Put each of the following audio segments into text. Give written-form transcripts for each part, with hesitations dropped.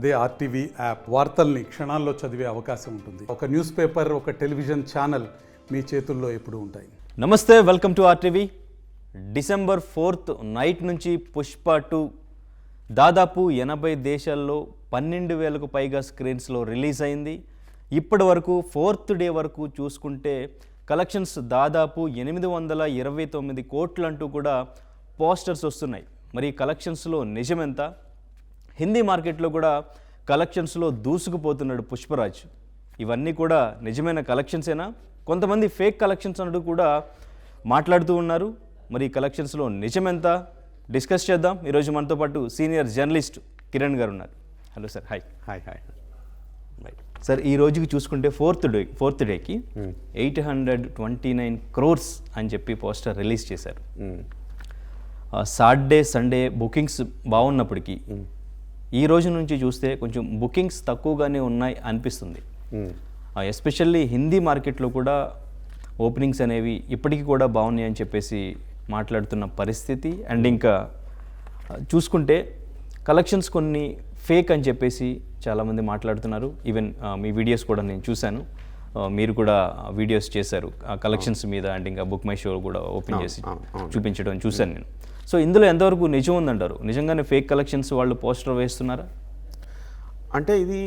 అదే RTV app వార్తల్ని క్షణాల్లో చదివే అవకాశం ఉంటుంది. ఒక న్యూస్ పేపర్, ఒక టెలివిజన్ ఛానల్ మీ చేతుల్లో ఎప్పుడూ ఉంటాయి. నమస్తే, welcome to RTV. December 4th night నుంచి పుష్ప 2 దాదాపు 80 దేశాల్లో 12,000కు పైగా స్క్రీన్స్లో రిలీజ్ అయింది. ఇప్పటి వరకు 4th డే వరకు చూసుకుంటే కలెక్షన్స్ దాదాపు 829 కోట్లు అంటూ కూడా పోస్టర్స్ వస్తున్నాయి. మరి కలెక్షన్స్లో నిజమెంత? హిందీ మార్కెట్లో కూడా కలెక్షన్స్లో దూసుకుపోతున్నాడు పుష్పరాజ్. ఇవన్నీ కూడా నిజమైన కలెక్షన్సేనా? కొంతమంది ఫేక్ కలెక్షన్స్ అంటూ కూడా మాట్లాడుతూ ఉన్నారు. మరి కలెక్షన్స్లో నిజమెంత డిస్కస్ చేద్దాం. ఈరోజు మనతో పాటు సీనియర్ జర్నలిస్ట్ కిరణ్ గారు ఉన్నారు. Hello sir. Hi. Hi hi sir, ఈ రోజుకి చూసుకుంటే ఫోర్త్ డేకి 829 crores అని చెప్పి పోస్టర్ రిలీజ్ చేశారు. సాటర్డే సండే బుకింగ్స్ బాగున్నప్పటికీ ఈ రోజు నుంచి చూస్తే కొంచెం బుకింగ్స్ తక్కువగానే ఉన్నాయి అనిపిస్తుంది. ఎస్పెషల్లీ హిందీ మార్కెట్లో కూడా ఓపెనింగ్స్ అనేవి ఇప్పటికీ కూడా బాగున్నాయి అని చెప్పేసి మాట్లాడుతున్న పరిస్థితి. అండ్ ఇంకా చూసుకుంటే కలెక్షన్స్ కొన్ని ఫేక్ అని చెప్పేసి చాలామంది మాట్లాడుతున్నారు. ఈవెన్ మీ వీడియోస్ కూడా నేను చూశాను, మీరు కూడా వీడియోస్ చేశారు కలెక్షన్స్ మీద. అండ్ ఇంకా బుక్ మై షో కూడా ఓపెన్ చేసి చూపించడం చూశాను నేను. సో ఇందులో ఎంతవరకు నిజం ఉందంటారు? నిజంగానే ఫేక్ కలెక్షన్స్ వాళ్ళు పోస్టర్ వేస్తున్నారా? అంటే ఇది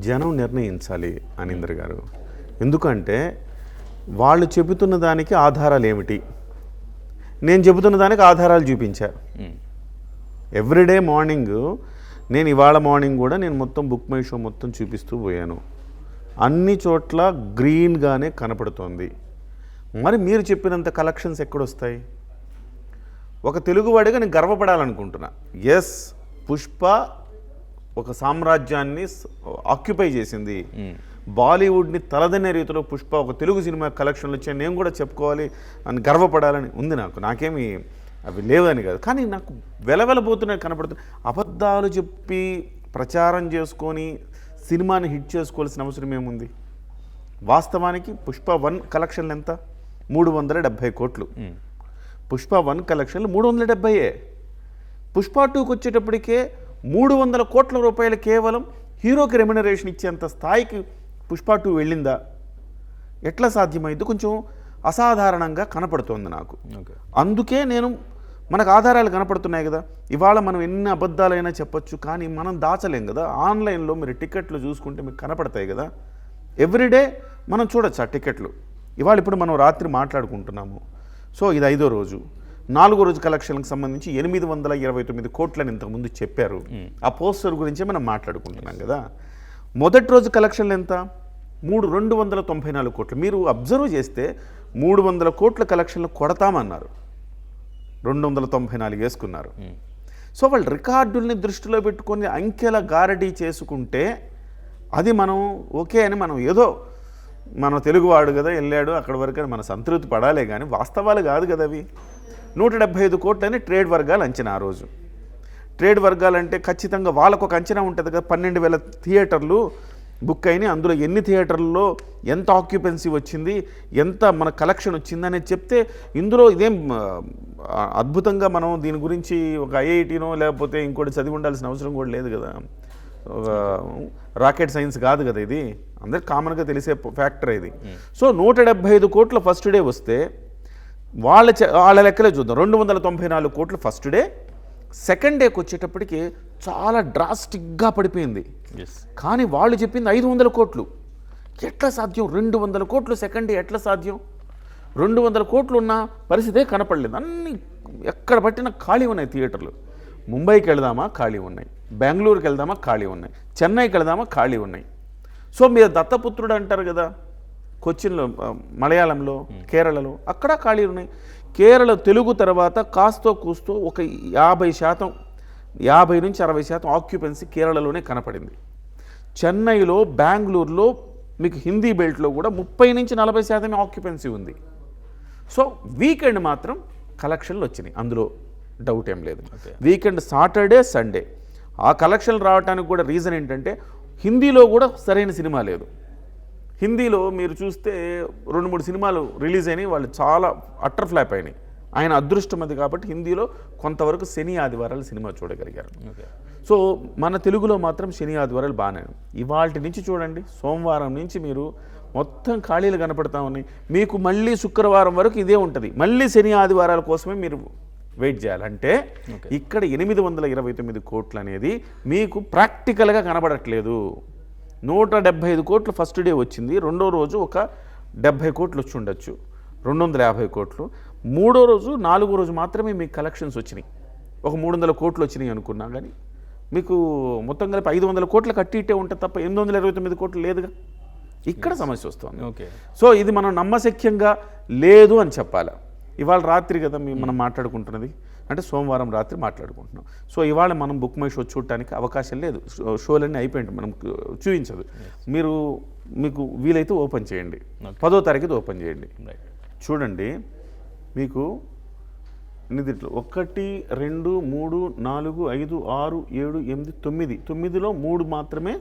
జనం నిర్ణయించాలి అనిందర్ గారు. ఎందుకంటే వాళ్ళు చెబుతున్న దానికి ఆధారాలు ఏమిటి, నేను చెబుతున్న దానికి ఆధారాలు చూపించారు. ఎవ్రీడే మార్నింగ్ నేను ఇవాళ మార్నింగ్ కూడా నేను మొత్తం బుక్ మై షో మొత్తం చూపిస్తూ పోయాను. అన్ని చోట్ల గ్రీన్గానే కనపడుతోంది. మరి మీరు చెప్పినంత కలెక్షన్స్ ఎక్కడొస్తాయి? ఒక తెలుగువాడిగా నేను గర్వపడాలనుకుంటున్నా. ఎస్, పుష్ప ఒక సామ్రాజ్యాన్ని ఆక్యుపై చేసింది. బాలీవుడ్ని తలదన్నే రీతిలో పుష్ప ఒక తెలుగు సినిమా కలెక్షన్లు వచ్చాయి, నేను కూడా చెప్పుకోవాలి అని గర్వపడాలని ఉంది నాకు. నాకేమి అవి లేవని కాదు, కానీ నాకు వెలవెలబోతున్నాయి కనపడుతున్నాయి. అబద్ధాలు చెప్పి ప్రచారం చేసుకొని సినిమాని హిట్ చేసుకోవాల్సిన అవసరం ఏముంది? వాస్తవానికి పుష్ప 1 కలెక్షన్లు ఎంత? 370 కోట్లు. పుష్ప 1 కలెక్షన్లు 370. పుష్ప 2కి వచ్చేటప్పటికే 300 కోట్ల రూపాయలు కేవలం హీరోకి రెమ్యునరేషన్ ఇచ్చేంత స్థాయికి పుష్ప 2 వెళ్ళిందా? ఎట్లా సాధ్యమైంది? కొంచెం అసాధారణంగా కనపడుతోంది నాకు. అందుకే నేను మనకు ఆధారాలు కనపడుతున్నాయి కదా. ఇవాళ మనం ఎన్ని అబద్ధాలైనా చెప్పొచ్చు, కానీ మనం దాచలేం కదా. ఆన్లైన్లో మీరు టికెట్లు చూసుకుంటే మీకు కనపడతాయి కదా. ఎవ్రీడే మనం చూడొచ్చు ఆ టికెట్లు. ఇవాళ ఇప్పుడు మనం రాత్రి మాట్లాడుకుంటున్నాము. సో ఇది 5వ రోజు. 4వ రోజు కలెక్షన్కి సంబంధించి 829 కోట్లని ఇంతకుముందు చెప్పారు. ఆ పోస్టర్ గురించే మనం మాట్లాడుకుంటున్నాం కదా. మొదటి రోజు కలెక్షన్లు ఎంత? 294 కోట్లు. మీరు అబ్జర్వ్ చేస్తే 300 కోట్ల కలెక్షన్లు కొడతామన్నారు, 294 వేసుకున్నారు. సో వాళ్ళు రికార్డుల్ని దృష్టిలో పెట్టుకొని అంకెల గారడీ చేసుకుంటే అది మనం ఓకే అని మనం ఏదో మన తెలుగువాడు కదా వెళ్ళాడు అక్కడి వరకు మన సంతృప్తి పడాలే, కానీ వాస్తవాలు కాదు కదా అవి. 175 కోట్లని ట్రేడ్ వర్గాలు అంచనా. ఆ రోజు ట్రేడ్ వర్గాలు అంటే ఖచ్చితంగా వాళ్ళకు ఒక అంచనా ఉంటుంది కదా. 12,000 థియేటర్లు బుక్ అయినాయి, అందులో ఎన్ని థియేటర్లలో ఎంత ఆక్యుపెన్సీ వచ్చింది, ఎంత మన కలెక్షన్ వచ్చింది అనేది చెప్తే ఇందులో ఇదేం అద్భుతంగా మనం దీని గురించి ఒక ఐఐటీనో లేకపోతే ఇంకోటి చదివి ఉండాల్సిన అవసరం కూడా లేదు కదా. రాకెట్ సైన్స్ కాదు కదా ఇది, అందరికి కామన్గా తెలిసే ఫ్యాక్టర్ ఇది. సో 175 కోట్ల ఫస్ట్ డే వస్తే వాళ్ళ లెక్కలే చూద్దాం. 294 కోట్లు ఫస్ట్ డే. సెకండ్ డేకి వచ్చేటప్పటికి చాలా డ్రాస్టిక్గా పడిపోయింది. కానీ వాళ్ళు చెప్పింది 500 కోట్లు. ఎట్లా సాధ్యం? 200 కోట్లు సెకండ్ డే ఎట్లా సాధ్యం? 200 కోట్లు ఉన్న పరిస్థితే కనపడలేదు. అన్నీ ఎక్కడ పట్టినా ఖాళీ ఉన్నాయి థియేటర్లు. ముంబైకి వెళదామా ఖాళీ ఉన్నాయి, బెంగళూరుకి వెళ్దామా ఖాళీ ఉన్నాయి, చెన్నైకి వెళ్దామా ఖాళీ ఉన్నాయి. సో మీరు దత్తపుత్రుడు అంటారు కదా, కొచ్చిన్లో, మలయాళంలో, కేరళలో అక్కడ ఖాళీ ఉన్నాయి. కేరళ తెలుగు తర్వాత కాస్తో కూస్తో ఒక 50% 50 నుంచి 60% ఆక్యుపెన్సీ కేరళలోనే కనపడింది. చెన్నైలో, బెంగళూరులో మీకు హిందీ బెల్ట్లో కూడా 30 నుంచి 40% ఆక్యుపెన్సీ ఉంది. సో వీకెండ్ మాత్రం కలెక్షన్లు వచ్చినాయి, అందులో డౌట్ ఏం లేదు. వీకెండ్ సాటర్డే సండే ఆ కలెక్షన్లు రావడానికి కూడా రీజన్ ఏంటంటే హిందీలో కూడా సరైన సినిమా లేదు. హిందీలో మీరు చూస్తే 2-3 సినిమాలు రిలీజ్ అయినాయి, వాళ్ళు చాలా అట్టర్ ఫ్లాప్ అయినాయి. ఆయన అదృష్టం అది కాబట్టి హిందీలో కొంతవరకు శని ఆదివారాలు సినిమా చూడగలిగారు. సో మన తెలుగులో మాత్రం శని ఆదివారాలు బాగానే. ఇవాళ నుంచి చూడండి, సోమవారం నుంచి మీరు మొత్తం ఖాళీలు కనపడతా ఉన్నాయి. మీకు మళ్ళీ శుక్రవారం వరకు ఇదే ఉంటుంది. మళ్ళీ శని ఆదివారాల కోసమే మీరు వెయిట్ చేయాలంటే ఇక్కడ 829 కోట్లు అనేది మీకు ప్రాక్టికల్గా కనబడట్లేదు. 175 కోట్లు ఫస్ట్ డే వచ్చింది, రెండో రోజు ఒక 70 కోట్లు వచ్చి ఉండొచ్చు, 250 కోట్లు, మూడో రోజు 4వ రోజు మాత్రమే మీకు కలెక్షన్స్ వచ్చినాయి, ఒక 300 కోట్లు వచ్చినాయి అనుకున్నా. కానీ మీకు మొత్తం కలిపి 500 కోట్లు కట్టిట్టే ఉంటుంది తప్ప 829 కోట్లు లేదుగా. ఇక్కడ సమస్య వస్తుంది. ఓకే. సో ఇది మనం నమ్మశక్యంగా లేదు అని చెప్పాలి. ఇవాళ రాత్రి కదా మనం మాట్లాడుకుంటున్నది, అంటే సోమవారం రాత్రి మాట్లాడుకుంటున్నాం. సో ఇవాళ మనం బుక్ మై షో చూడటానికి అవకాశం లేదు, షోలన్నీ అయిపోయింది, మనం చూపించదు. మీకు వీలైతే ఓపెన్ చేయండి, 10వ తారీఖు ఓపెన్ చేయండి, చూడండి. మీకు నిధిట్లో 1, 2, 3, 4, 5, 6, 7, 8, 9లో 3 మాత్రమే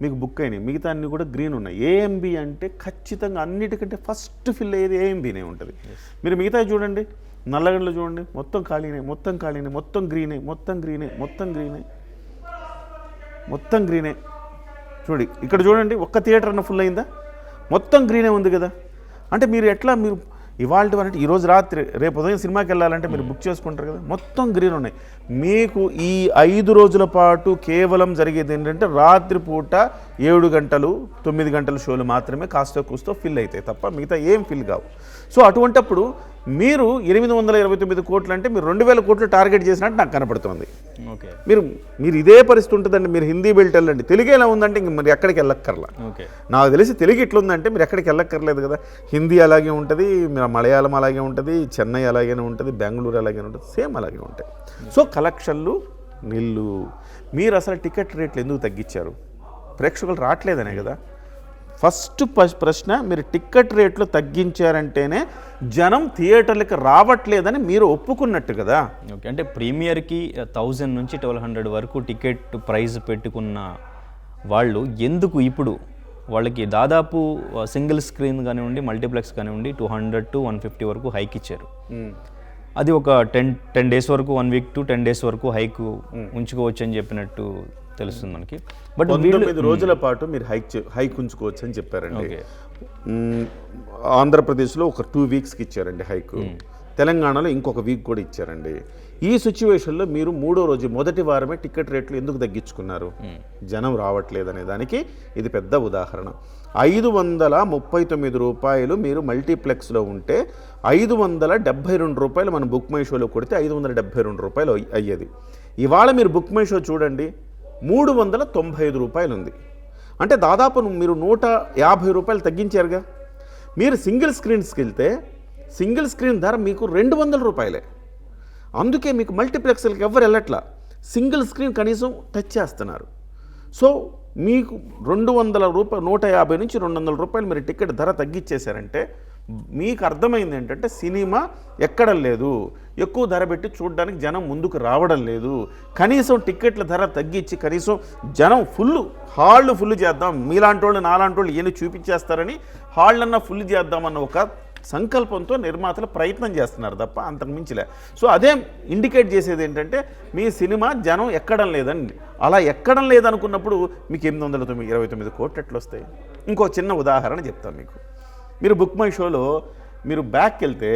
మీకు బుక్ అయినాయి, మిగతా అన్నీ కూడా గ్రీన్ ఉన్నాయి. ఏఎంబి అంటే ఖచ్చితంగా అన్నిటికంటే ఫస్ట్ ఫిల్ అయ్యేది ఏఎంబీనే ఉంటుంది. మీరు మిగతా చూడండి, నల్లగండ్లు చూడండి, మొత్తం ఖాళీనే, మొత్తం ఖాళీనే, మొత్తం గ్రీనే, మొత్తం గ్రీనే, మొత్తం గ్రీనే, మొత్తం గ్రీనే. చూడండి ఇక్కడ చూడండి, ఒక్క థియేటర్ అన్న ఫుల్ అయిందా? మొత్తం గ్రీనే ఉంది కదా. అంటే మీరు ఎట్లా మీరు ఇవాళ అంటే ఈరోజు రాత్రి రేపు ఉదయం సినిమాకి వెళ్ళాలంటే మీరు బుక్ చేసుకుంటారు కదా, మొత్తం గ్రీన్ ఉన్నాయి. మీకు ఈ 5 రోజుల పాటు కేవలం జరిగేది ఏంటంటే రాత్రిపూట 7 గంటలు 9 గంటల షోలు మాత్రమే కాస్త కూస్తో ఫిల్ అవుతాయి తప్ప మిగతా ఏం ఫిల్ కావు. సో అటువంటప్పుడు మీరు 829 కోట్లు అంటే మీరు 2000 కోట్లు టార్గెట్ చేసినట్టు నాకు కనపడుతుంది. ఓకే. మీరు ఇదే పరిస్థితి ఉంటుందండి. మీరు హిందీ బెల్ట్ వెళ్ళండి, తెలుగు ఎలా ఉందంటే ఇంక మీరు ఎక్కడికి వెళ్ళక్కర్లా. ఓకే. నాకు తెలిసి తెలుగు ఎట్లుందంటే మీరు ఎక్కడికి వెళ్ళక్కర్లేదు కదా. హిందీ అలాగే ఉంటుంది, మలయాళం అలాగే ఉంటుంది, చెన్నై అలాగే ఉంటుంది, బెంగళూరు అలాగే ఉంటుంది, సేమ్ అలాగే ఉంటాయి. సో కలెక్షన్లు నిల్లు. మీరు అసలు టికెట్ రేట్లు ఎందుకు తగ్గించారు? ప్రేక్షకులు రావట్లేదనే కదా ఫస్ట్ ప్రశ్న. మీరు టికెట్ రేట్లు తగ్గించారంటేనే జనం థియేటర్లకు రావట్లేదని మీరు ఒప్పుకున్నట్టు కదా. ఓకే. అంటే ప్రీమియర్కి 1000 నుంచి 1200 వరకు టికెట్ ప్రైస్ పెట్టుకున్న వాళ్ళు ఎందుకు ఇప్పుడు వాళ్ళకి దాదాపు సింగిల్ స్క్రీన్ కానివ్వండి, మల్టీప్లెక్స్ కానివ్వండి 200 to 150 వరకు హైక్ ఇచ్చారు. అది ఒక 10 days వరకు, 1 week to 10 days వరకు హైక్ ఉంచుకోవచ్చు అని చెప్పినట్టు తెలుస్తుంది మనకి. బట్ 19 రోజుల పాటు మీరు హైక్ ఉంచుకోవచ్చు అని చెప్పారండి. ఆంధ్రప్రదేశ్లో ఒక 2 weeksకి ఇచ్చారండి హైక్, తెలంగాణలో ఇంకొక వీక్ కూడా ఇచ్చారండి. ఈ సిచ్యువేషన్లో మీరు 3వ రోజు మొదటి వారమే టికెట్ రేట్లు ఎందుకు తగ్గించుకున్నారు? జనం రావట్లేదనే దానికి ఇది పెద్ద ఉదాహరణ. 539 రూపాయలు మీరు మల్టీప్లెక్స్లో ఉంటే 572 రూపాయలు మన బుక్ మై షోలో కొడితే 572 రూపాయలు అయ్యేది. ఇవాళ మీరు బుక్ మై షో చూడండి, 395 రూపాయలు ఉంది. అంటే దాదాపు మీరు 150 రూపాయలు తగ్గించారుగా. మీరు సింగిల్ స్క్రీన్స్కి వెళ్తే సింగిల్ స్క్రీన్ ధర మీకు 200 రూపాయలే. అందుకే మీకు మల్టీప్లెక్స్లకి ఎవరు వెళ్ళట్లా, సింగిల్ స్క్రీన్ కనీసం టచ్ చేస్తున్నారు. సో మీకు 200 రూపాయలు, 150 నుంచి 200 రూపాయలు మీరు టికెట్ ధర తగ్గించేశారంటే మీకు అర్థమైంది ఏంటంటే సినిమా ఎక్కడం లేదు, ఎక్కువ ధర పెట్టి చూడడానికి జనం ముందుకు రావడం లేదు. కనీసం టికెట్ల ధర తగ్గించి కనీసం జనం హాళ్ళు ఫుల్ చేద్దాం, మీలాంటి వాళ్ళు నాలాంటి వాళ్ళు ఏమి చూపించేస్తారని హాళ్ళన్నా ఫుల్ చేద్దామన్న ఒక సంకల్పంతో నిర్మాతలు ప్రయత్నం చేస్తున్నారు తప్ప అంతకు మించిలే. సో అదే ఇండికేట్ చేసేది ఏంటంటే మీ సినిమా జనం ఎక్కడం లేదండి. అలా ఎక్కడం లేదనుకున్నప్పుడు మీకు 829 కోట్లు ఎట్లు వస్తాయి? ఇంకో చిన్న ఉదాహరణ చెప్తాను మీకు. మీరు బుక్ మై షోలో మీరు బ్యాక్ వెళ్తే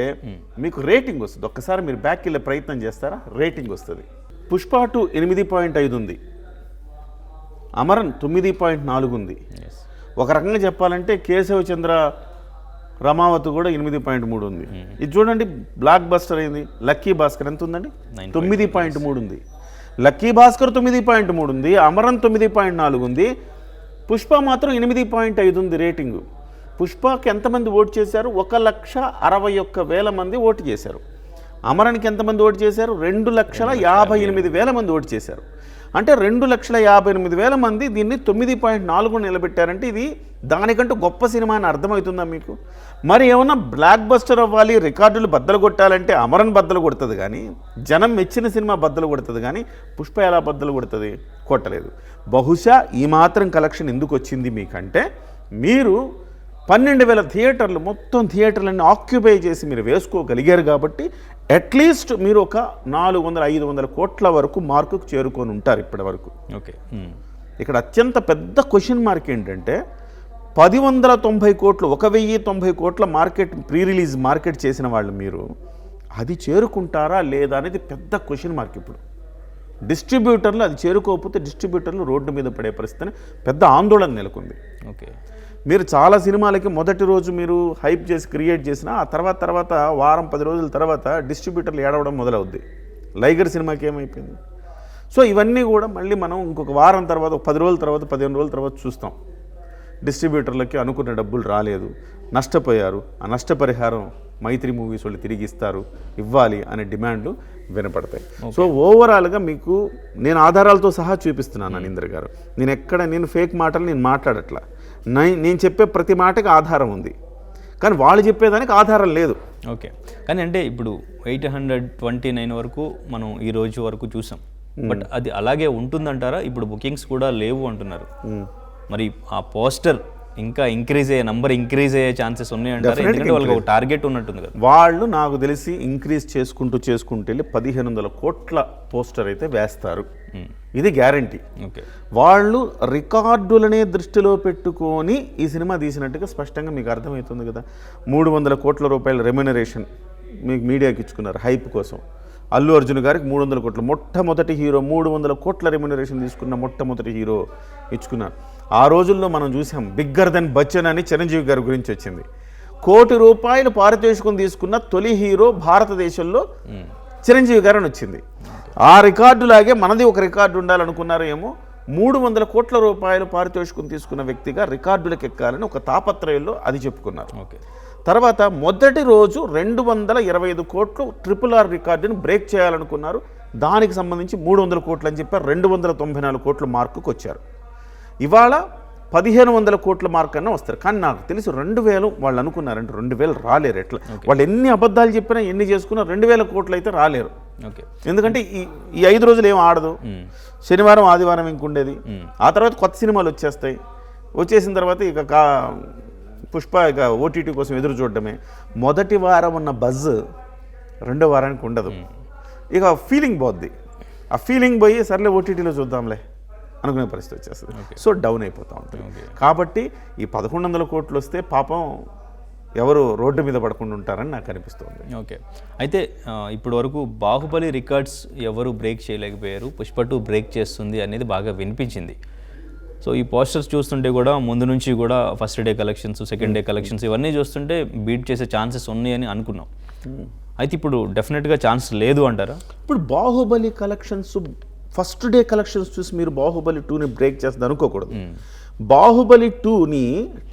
మీకు రేటింగ్ వస్తుంది. ఒక్కసారి మీరు బ్యాక్ వెళ్ళే ప్రయత్నం చేస్తారా? రేటింగ్ వస్తుంది. పుష్ప 2 8.5 ఉంది, అమరన్ 9.4 ఉంది. ఒక రకంగా చెప్పాలంటే కేశవచంద్ర రమావతి కూడా 8.3 ఉంది. ఇది చూడండి, బ్లాక్ బస్టర్ అయింది. లక్కీ భాస్కర్ ఎంత ఉందండి? 9.3 ఉంది. లక్కీ భాస్కర్ 9.3 ఉంది, అమరన్ 9.4 ఉంది, పుష్ప మాత్రం 8.5 ఉంది రేటింగు. పుష్పకి ఎంతమంది ఓటు చేశారు? 1,61,000 మంది ఓటు చేశారు. అమరన్కి ఎంతమంది ఓటు చేశారు? 2,58,000 మంది ఓటు చేశారు. అంటే 2,58,000 మంది దీన్ని 9.4 నిలబెట్టారంటే ఇది దానికంటూ గొప్ప సినిమా అని అర్థమవుతుందా మీకు? మరి ఏమన్నా బ్లాక్ బస్టర్ అవ్వాలి, రికార్డులు బద్దలు కొట్టాలంటే అమరన్ బద్దలు కొడుతుంది కానీ, జనం మెచ్చిన సినిమా బద్దలు కొడుతుంది కానీ పుష్ప ఎలా బద్దలు కొడుతుంది? కొట్టలేదు. బహుశా ఈ మాత్రం కలెక్షన్ ఎందుకు వచ్చింది మీకంటే మీరు 12,000 థియేటర్లు, మొత్తం థియేటర్లన్నీ ఆక్యుపై చేసి మీరు వేసుకోగలిగారు కాబట్టి అట్లీస్ట్ మీరు ఒక 400-500 కోట్ల వరకు మార్కుకు చేరుకొని ఉంటారు ఇప్పటి వరకు. ఓకే. ఇక్కడ అత్యంత పెద్ద క్వశ్చన్ మార్క్ ఏంటంటే 1,090 కోట్లు, 1,090 కోట్ల మార్కెట్ ప్రీ రిలీజ్ మార్కెట్ చేసిన వాళ్ళు మీరు అది చేరుకుంటారా లేదా అనేది పెద్ద క్వశ్చన్ మార్క్. ఇప్పుడు డిస్ట్రిబ్యూటర్లు అది చేరుకోకపోతే డిస్ట్రిబ్యూటర్లు రోడ్డు మీద పడే పరిస్థితిని పెద్ద ఆందోళన నెలకొంది. ఓకే. మీరు చాలా సినిమాలకి మొదటి రోజు మీరు హైప్ చేసి క్రియేట్ చేసినా ఆ తర్వాత వారం 10 రోజుల తర్వాత డిస్ట్రిబ్యూటర్లు ఏడవడం మొదలవుద్ది. లైగర్ సినిమాకి ఏమైపోయింది? సో ఇవన్నీ కూడా మళ్ళీ మనం ఇంకొక వారం తర్వాత, 10 రోజుల తర్వాత, 15 రోజుల తర్వాత చూస్తాం. డిస్ట్రిబ్యూటర్లకి అనుకున్న డబ్బులు రాలేదు, నష్టపోయారు, ఆ నష్టపరిహారం మైత్రి మూవీస్ వాళ్ళు తిరిగి ఇవ్వాలి అనే డిమాండ్లు వినపడతాయి. సో ఓవరాల్గా మీకు నేను ఆధారాలతో సహా చూపిస్తున్నాను అనీంద్ర గారు. నేను ఫేక్ మాటలు నేను మాట్లాడట్లా. నేను చెప్పే ప్రతి మాటకి ఆధారం ఉంది, కానీ వాళ్ళు చెప్పేదానికి ఆధారం లేదు. ఓకే. కానీ అంటే ఇప్పుడు 829 వరకు మనం ఈ రోజు వరకు చూసాం, బట్ అది అలాగే ఉంటుందంటారా? ఇప్పుడు బుకింగ్స్ కూడా లేవు అంటున్నారు. మరి ఆ పోస్టర్ ఇంకా ఇంక్రీజ్ అయ్యే ఛాన్సెస్ ఉన్నాయంటారా? ఎందుకంటే వాళ్ళకి ఒక టార్గెట్ ఉన్నట్టుంది కదా. వాళ్ళు నాకు తెలిసి ఇంక్రీజ్ చేసుకుంటూ వెళ్ళి 1,500 కోట్ల పోస్టర్ అయితే వేస్తారు, ఇది గ్యారంటీ. ఓకే. వాళ్ళు రికార్డులనే దృష్టిలో పెట్టుకొని ఈ సినిమా తీసినట్టుగా స్పష్టంగా మీకు అర్థమవుతుంది కదా. 300 కోట్ల రూపాయల రెమ్యునరేషన్ మీకు మీడియాకి ఇచ్చుకున్నారు హైప్ కోసం. అల్లు అర్జున్ గారికి 300 కోట్లు, మొట్టమొదటి హీరో 300 కోట్ల రెమ్యునరేషన్ తీసుకున్న మొట్టమొదటి హీరో ఇచ్చుకున్నారు. ఆ రోజుల్లో మనం చూసాం బిగ్గర్ దెన్ బచ్చన్ అని చిరంజీవి గారి గురించి వచ్చింది. ₹1 కోటి పారితోషికం తీసుకున్న తొలి హీరో భారతదేశంలో చిరంజీవి గారు అని వచ్చింది. ఆ రికార్డులాగే మనది ఒక రికార్డు ఉండాలనుకున్నారు ఏమో. 300 కోట్ల రూపాయలు పారితోషికం తీసుకున్న వ్యక్తిగా రికార్డులకు ఎక్కాలని ఒక తాపత్రయంలో అది చెప్పుకున్నారు. ఓకే. తర్వాత మొదటి రోజు 225 కోట్లు RRR రికార్డుని బ్రేక్ చేయాలనుకున్నారు. దానికి సంబంధించి 300 కోట్లు అని చెప్పారు. 294 కోట్ల మార్కుకు వచ్చారు. ఇవాళ 1,500 కోట్ల మార్క్ అన్నా వస్తారు. కానీ నాకు తెలిసి 2,000 వాళ్ళు అనుకున్నారంటే 2,000 రాలేరు. ఎట్లా వాళ్ళు ఎన్ని అబద్ధాలు చెప్పినా ఎన్ని చేసుకున్నా 2,000 కోట్లు అయితే రాలేరు. ఓకే. ఎందుకంటే ఈ 5 రోజులు ఏం ఆడదు. శనివారం ఆదివారం ఇంకుండేది. ఆ తర్వాత కొత్త సినిమాలు వచ్చేసిన తర్వాత ఇక పుష్ప ఇక OTT కోసం ఎదురు చూడడమే. మొదటి వారం ఉన్న బజ్ రెండో వారానికి ఉండదు. ఇక ఫీలింగ్ పోద్ది. ఆ ఫీలింగ్ పోయి సర్లే OTTలో చూద్దాంలే అనుకునే పరిస్థితి వచ్చేస్తుంది. సో డౌన్ అయిపోతూ ఉంటుంది. కాబట్టి ఈ 1,100 కోట్లు వస్తే పాపం ఎవరు రోడ్డు మీద పడకుండా ఉంటారని నాకు అనిపిస్తుంది. ఓకే. అయితే ఇప్పటి వరకు బాహుబలి రికార్డ్స్ ఎవరు బ్రేక్ చేయలేకపోయారు, పుష్ప 2 బ్రేక్ చేస్తుంది అనేది బాగా వినిపించింది. సో ఈ పోస్టర్స్ చూస్తుంటే కూడా ముందు నుంచి కూడా first day collections, second day collections ఇవన్నీ చూస్తుంటే బీట్ చేసే ఛాన్సెస్ ఉన్నాయని అనుకున్నాం. అయితే ఇప్పుడు డెఫినెట్గా ఛాన్స్ లేదు అంటారా? ఇప్పుడు Baahubali collections first day collections చూసి మీరు బాహుబలి 2ని బ్రేక్ చేస్తుంది అనుకోకూడదు. బాహుబలి 2ని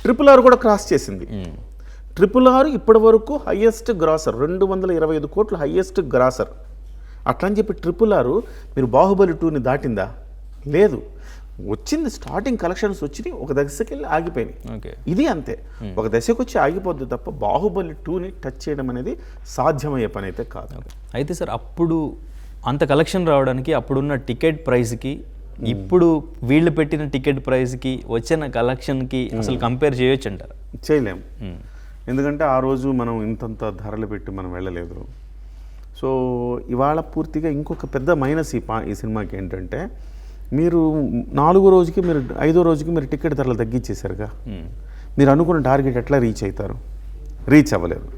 RRR కూడా క్రాస్ చేసింది. RRR ఇప్పటి వరకు హయ్యెస్ట్ గ్రాసర్, 225 కోట్లు హయ్యెస్ట్ గ్రాసర్. అట్లా అని చెప్పి RRR మీరు బాహుబలి 2ని దాటిందా? లేదు. వచ్చింది స్టార్టింగ్ కలెక్షన్స్ వచ్చినాయి, ఒక దశకి వెళ్ళి ఆగిపోయినాయి. ఓకే. ఇది అంతే, ఒక దశకు వచ్చి ఆగిపోద్ది తప్ప బాహుబలి 2ని టచ్ చేయడం అనేది సాధ్యమయ్యే పని అయితే కాదు. అయితే సార్ అప్పుడు అంత కలెక్షన్ రావడానికి అప్పుడున్న టికెట్ ప్రైస్కి ఇప్పుడు వీళ్ళు పెట్టిన టికెట్ ప్రైస్కి వచ్చిన కలెక్షన్కి అసలు కంపేర్ చేయొచ్చు అంటారు? చేయలేము. ఎందుకంటే ఆ రోజు మనం ఇంతంత ధరలు పెట్టి మనం వెళ్ళలేదు. సో ఇవాళ పూర్తిగా ఇంకొక పెద్ద మైనస్ ఈ సినిమాకి ఏంటంటే మీరు 4వ రోజుకి మీరు 5వ రోజుకి మీరు టికెట్ ధరలు తగ్గించేశారుగా. మీరు అనుకున్న టార్గెట్ ఎట్లా రీచ్ అవుతారు? రీచ్ అవ్వలేరు.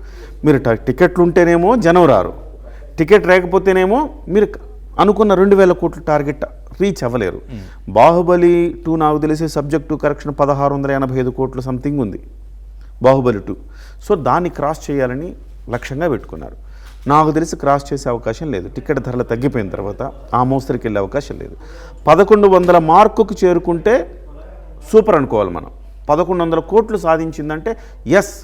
మీరు టికెట్లు ఉంటేనేమో జనం రారు, టికెట్ లేకపోతేనేమో మీరు అనుకున్న 2,000 కోట్ల టార్గెట్ రీచ్ అవ్వలేరు. బాహుబలి 2 నాకు తెలిసే సబ్జెక్ట్ టు కరెక్షన్ 1,685 కోట్లు సంథింగ్ ఉంది బాహుబలి 2. సో దాన్ని క్రాస్ చేయాలని లక్ష్యంగా పెట్టుకున్నారు. నాకు తెలిసి క్రాస్ చేసే అవకాశం లేదు. టికెట్ ధరలు తగ్గిపోయిన తర్వాత ఆ మోస్తరికి వెళ్ళే అవకాశం లేదు. 1,100 మార్కుకు చేరుకుంటే సూపర్ అనుకోవాలి మనం. 1,100 కోట్లు సాధించిందంటే ఎస్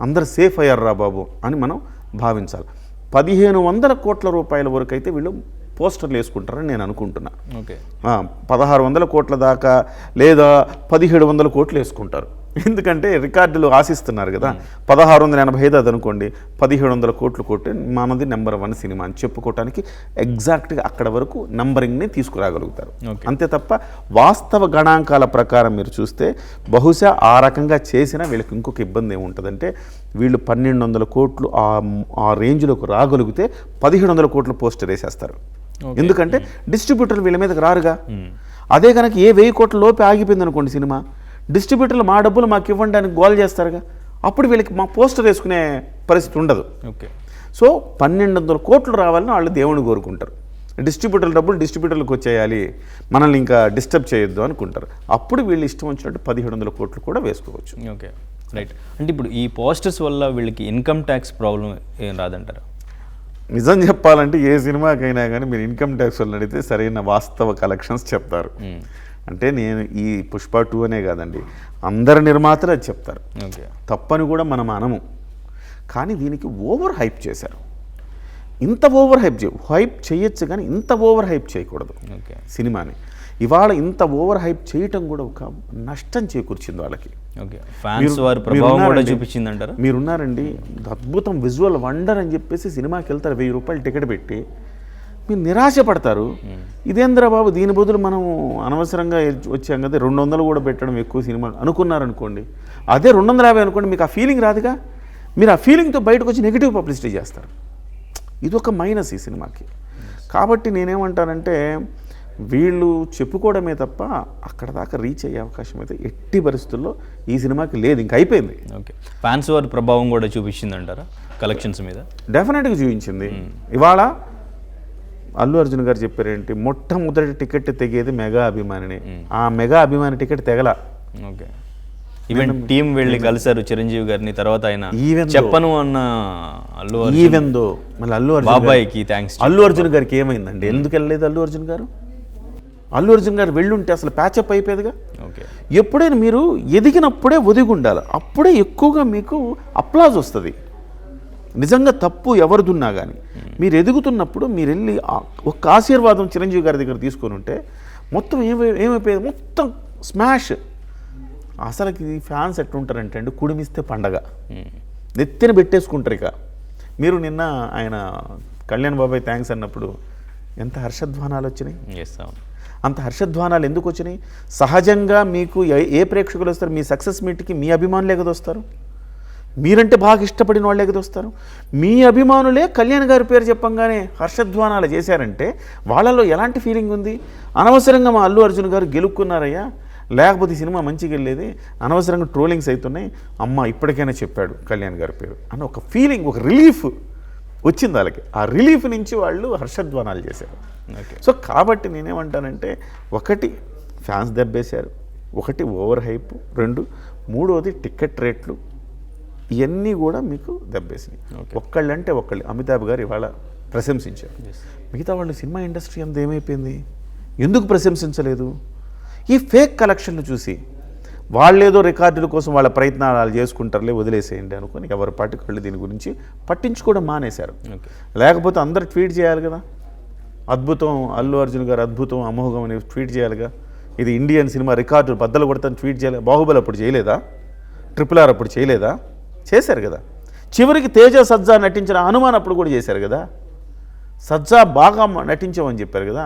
అందరు సేఫ్ అయ్యారు బాబు అని మనం భావించాలి. 1,500 కోట్ల రూపాయల వరకు అయితే వీళ్ళు పోస్టర్లు వేసుకుంటారని నేను అనుకుంటున్నా. ఓకే. 1,600 కోట్ల దాకా లేదా 1,700 కోట్లు వేసుకుంటారు. ఎందుకంటే రికార్డులు ఆశిస్తున్నారు కదా. 1685 అది అనుకోండి, 1700 కోట్లు కొట్టి మనది నెంబర్ 1 సినిమా అని చెప్పుకోవటానికి ఎగ్జాక్ట్గా అక్కడ వరకు నంబరింగ్ని తీసుకురాగలుగుతారు. అంతే తప్ప వాస్తవ గణాంకాల ప్రకారం మీరు చూస్తే బహుశా ఆ రకంగా చేసినా వీళ్ళకి ఇంకొక ఇబ్బంది ఏముంటుందంటే, వీళ్ళు 1200 కోట్లు ఆ రేంజ్లోకి రాగలిగితే 1700 కోట్లు పోస్టర్ వేసేస్తారు. ఎందుకంటే డిస్ట్రిబ్యూటర్లు వీళ్ళ మీదకి రారుగా. అదే కనుక ఏ 1000 కోట్ల లోపే ఆగిపోయింది అనుకోండి సినిమా, డిస్ట్రిబ్యూటర్లు మా డబ్బులు మాకు ఇవ్వడానికి గోల్ చేస్తారుగా. అప్పుడు వీళ్ళకి మా పోస్టర్ వేసుకునే పరిస్థితి ఉండదు. ఓకే. సో 1200 కోట్లు రావాలని వాళ్ళు దేవుని కోరుకుంటారు. డిస్ట్రిబ్యూటర్ల డబ్బులు డిస్ట్రిబ్యూటర్లకు వచ్చేయాలి, మనల్ని ఇంకా డిస్టర్బ్ చేయొద్దు అనుకుంటారు. అప్పుడు వీళ్ళు ఇష్టం వచ్చినట్టు 1700 కోట్లు కూడా వేసుకోవచ్చు. Okay, right. అంటే ఇప్పుడు ఈ పోస్టర్స్ వల్ల వీళ్ళకి ఇన్కమ్ ట్యాక్స్ ప్రాబ్లం ఏం రాదంటారా? నిజం చెప్పాలంటే ఏ సినిమాకైనా కానీ మీరు ఇన్కమ్ ట్యాక్స్ వల్ల అడిగితే సరైన వాస్తవ కలెక్షన్స్ చెప్తారు. అంటే నేను ఈ పుష్ప 2 అనే కాదండి, అందరు నిర్మాతలు అది చెప్తారు. ఓకే, తప్పని కూడా మనం అనము. కానీ దీనికి ఓవర్ హైప్ చేశారు. ఇంత ఓవర్ హైప్ చేయొచ్చు కానీ ఇంత ఓవర్ హైప్ చేయకూడదు ఓకే సినిమాని. ఇవాళ ఇంత ఓవర్ హైప్ చేయటం కూడా ఒక నష్టం చేకూర్చింది వాళ్ళకి. ఓకే, ఫ్యాన్స్ వారి ప్రభావం కూడా చూపించిందంటారా? మీరున్నారండి, అద్భుతం విజువల్ వండర్ అని చెప్పేసి సినిమాకి వెళ్తారు, 1000 రూపాయలు టికెట్ పెట్టి, మీరు నిరాశపడతారు. ఇదేంద్ర బాబు, దీని బదులు మనం అనవసరంగా వచ్చాం కదా, 200 కూడా పెట్టడం ఎక్కువ సినిమా అనుకున్నారనుకోండి, అదే 250 అనుకోండి, మీకు ఆ ఫీలింగ్ రాదుగా. మీరు ఆ ఫీలింగ్తో బయటకు వచ్చి నెగిటివ్ పబ్లిసిటీ చేస్తారు. ఇదొక మైనస్ ఈ సినిమాకి. కాబట్టి నేనేమంటానంటే, వీళ్ళు చెప్పుకోవడమే తప్ప అక్కడ దాకా రీచ్ అయ్యే అవకాశం అయితే ఎట్టి పరిస్థితుల్లో ఈ సినిమాకి లేదు, ఇంక అయిపోయింది. ఓకే, ఫ్యాన్స్ వారి ప్రభావం కూడా చూపించిందంటారా కలెక్షన్స్ మీద? డెఫినెట్గా చూపించింది. ఇవాళ అల్లు అర్జున్ గారు చెప్పారేంటి, మొట్టమొదటి టికెట్ తెగేది మెగా అభిమానిని. ఆ మెగా అభిమాని టికెట్ తెగల. ఓకే, ఈవెన్ టీం వెళ్ళి కలిసారు చిరంజీవి గారిని, తర్వాత ఆయన Even చెప్పను అన్న అల్లు ఈవెందో మళ్ళీ అల్లు అర్జున్ బాబాయ్కి థ్యాంక్స్. అల్లు అర్జున్ గారికి ఏమైందండి, ఎందుకు వెళ్ళలేదు అల్లు అర్జున్ గారు? అల్లు అర్జున్ గారు వెళ్ళుంటే అసలు ప్యాచప్ అయిపోయేదిగా. ఓకే, ఎప్పుడైనా మీరు ఎదిగినప్పుడే ఒదిగి ఉండాలి, అప్పుడే ఎక్కువగా మీకు అప్లాజ్ వస్తుంది. నిజంగా తప్పు ఎవరిదున్నా కానీ మీరు ఎదుగుతున్నప్పుడు మీరు వెళ్ళి ఒక్క ఆశీర్వాదం చిరంజీవి గారి దగ్గర తీసుకొని ఉంటే మొత్తం ఏమైపోయేది, మొత్తం స్మాష్. అసలుకి ఫ్యాన్స్ ఎట్లుంటారంటే అండి, కుడిమిస్తే పండగ నెత్తిన పెట్టేసుకుంటారు. ఇక మీరు నిన్న ఆయన కళ్యాణ్ బాబాయ్ థ్యాంక్స్ అన్నప్పుడు ఎంత హర్షధ్వానాలు వచ్చినాయి. అంత హర్షధ్వానాలు ఎందుకు వచ్చినాయి? సహజంగా మీకు ఏ ప్రేక్షకులు వస్తారు, మీ సక్సెస్ మీట్కి మీ అభిమానులే కదా వస్తారు, మీరంటే బాగా ఇష్టపడిన వాళ్ళే కదా వస్తారు. మీ అభిమానులే కళ్యాణ్ గారి పేరు చెప్పంగానే హర్షధ్వానాలు చేశారంటే వాళ్ళలో ఎలాంటి ఫీలింగ్ ఉంది? అనవసరంగా మా అల్లు అర్జున్ గారు గెలుక్కున్నారయ్యా, లేకపోతే ఈ సినిమా మంచిగా వెళ్ళేది, అనవసరంగా ట్రోలింగ్స్ అవుతున్నాయి, అమ్మ ఇప్పటికైనా చెప్పాడు కళ్యాణ్ గారి పేరు అన్న ఒక ఫీలింగ్, ఒక రిలీఫ్ వచ్చింది వాళ్ళకి. ఆ రిలీఫ్ నుంచి వాళ్ళు హర్షధ్వానాలు చేశారు. సో కాబట్టి నేనేమంటానంటే, ఒకటి ఫ్యాన్స్ దెబ్బేశారు, ఒకటి ఓవర్ హైప్, 2 మూడోది టికెట్ రేట్లు, ఇవన్నీ కూడా మీకు దెబ్బేసినాయి. ఒక్కళ్ళంటే ఒక్కళ్ళు అమితాబ్ గారు ఇవాళ ప్రశంసించారు, మిగతా వాళ్ళు సినిమా ఇండస్ట్రీ అంతా ఏమైపోయింది, ఎందుకు ప్రశంసించలేదు? ఈ ఫేక్ కలెక్షన్లు చూసి వాళ్ళేదో రికార్డుల కోసం వాళ్ళ ప్రయత్నాలు చేసుకుంటారులే, వదిలేసేయండి అనుకుని ఎవరి పాటికళ్ళు దీని గురించి పట్టించుకోవడం మానేశారు. లేకపోతే అందరు ట్వీట్ చేయాలి కదా, అద్భుతం అల్లు అర్జున్ గారు అద్భుతం అమోఘం అని ట్వీట్ చేయాలిగా, ఇది ఇండియన్ సినిమా రికార్డు బద్దలు కొడతాను ట్వీట్ చేయాలి. బాహుబలి అప్పుడు చేయలేదా? RRR అప్పుడు చేయలేదా? చేశారు కదా. చివరికి తేజ సజ్జా నటించిన హనుమాన్ అప్పుడు కూడా చేశారు కదా. సజ్జా బాగా నటించామని చెప్పారు కదా.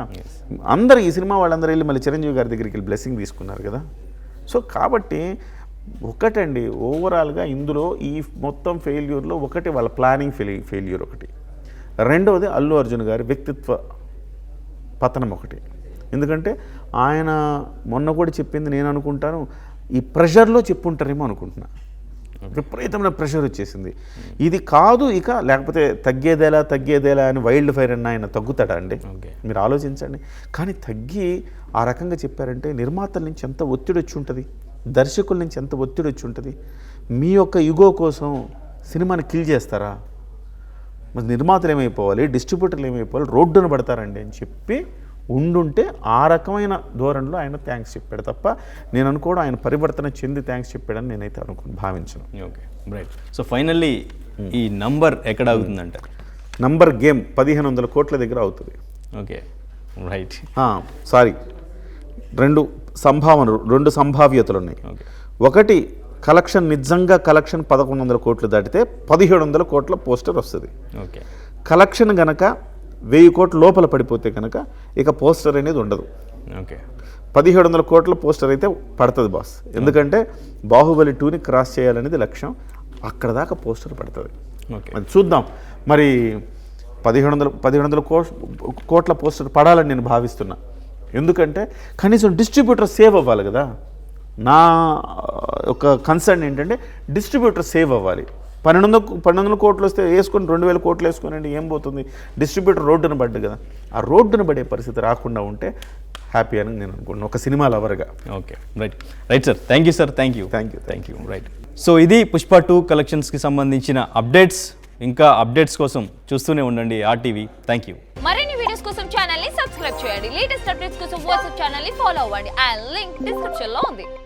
అందరు ఈ సినిమా వాళ్ళందరూ వెళ్ళి మళ్ళీ చిరంజీవి గారి దగ్గరికి వెళ్ళి బ్లెస్సింగ్ తీసుకున్నారు కదా. సో కాబట్టి ఒకటండి, ఓవరాల్గా ఇందులో ఈ మొత్తం ఫెయిల్యూర్లో ఒకటి వాళ్ళ ప్లానింగ్ ఫెయిల్యూర్ ఒకటి, రెండవది అల్లు అర్జున్ గారి వ్యక్తిత్వ పతనం ఒకటి. ఎందుకంటే ఆయన మొన్న కూడా చెప్పింది నేను అనుకుంటాను, ఈ ప్రెషర్లో చెప్పుంటారేమో అనుకుంటున్నా. విపరీతమైన ప్రెషర్ వచ్చేసింది. ఇది కాదు ఇక, లేకపోతే తగ్గేదేలా అని వైల్డ్ ఫైర్ అన్న ఆయన తగ్గుతాడా అండి? మీరు ఆలోచించండి. కానీ తగ్గి ఆ రకంగా చెప్పారంటే నిర్మాతల నుంచి ఎంత ఒత్తిడి వచ్చి ఉంటుంది, దర్శకుల నుంచి ఎంత ఒత్తిడి వచ్చి ఉంటుంది. మీ యొక్క యుగో కోసం సినిమాని కిల్ చేస్తారా? మరి నిర్మాతలు ఏమైపోవాలి, డిస్ట్రిబ్యూటర్లు ఏమైపోవాలి, రోడ్డున పడతారండి అని చెప్పి ఉండుంటే ఆ రకమైన ధోరణిలో ఆయన థ్యాంక్స్ చెప్పాడు తప్ప నేను అనుకోవడం ఆయన పరివర్తన చెంది థ్యాంక్స్ చెప్పాడని నేనైతే భావించను. Okay, right. సో ఫైనల్లీ ఈ నంబర్ ఎక్కడ అవుతుందంటారు? నంబర్ గేమ్ 1500 కోట్ల దగ్గర అవుతుంది. Okay, right. సారీ, రెండు సంభావ్యతలు ఉన్నాయి. ఒకటి కలెక్షన్ నిజంగా కలెక్షన్ 1100 కోట్లు దాటితే 1700 కోట్ల పోస్టర్ వస్తుంది. ఓకే. కలెక్షన్ గనక 1000 కోట్ల లోపల పడిపోతే కనుక ఇక పోస్టర్ అనేది ఉండదు. ఓకే. 1700 కోట్ల పోస్టర్ అయితే పడుతుంది బాస్. ఎందుకంటే బాహుబలి 2ని క్రాస్ చేయాలనేది లక్ష్యం. అక్కడ దాకా పోస్టర్ పడుతుంది. ఓకే. అది చూద్దాం. మరి 1700 కోట్ల పోస్టర్ పడాలని నేను భావిస్తున్నా. ఎందుకంటే కనీసం డిస్ట్రిబ్యూటర్ సేవ్ అవ్వాలి కదా. నా ఒక కన్సర్న్ ఏంటంటే డిస్ట్రిబ్యూటర్ సేవ్ అవ్వాలి. 1200 కోట్లు వస్తే వేసుకొని 2000 కోట్లు వేసుకొని ఏం పోతుంది? డిస్ట్రిబ్యూటర్ రోడ్డున పడ్డు కదా. ఆ రోడ్డున పడే పరిస్థితి రాకుండా ఉంటే హ్యాపీ అని నేను అనుకుంటున్నాను ఒక సినిమా లవర్గా. Okay, right sir. Thank you sir. Thank you. Right. So ఇది పుష్ప 2 కలెక్షన్స్కి సంబంధించిన అప్డేట్స్. ఇంకా అప్డేట్స్ కోసం చూస్తూనే ఉండండి RTV. Thank you. మరిన్ని వీడియోస్ కోసం ఛానల్ ని సబ్స్క్రైబ్ చేయండి. లేటెస్ట్ అప్డేట్స్ కోసం వాట్సాప్ ఛానల్ ని ఫాలో అవ్వండి. ఆ లింక్ డిస్క్రిప్షన్ లో ఉంది.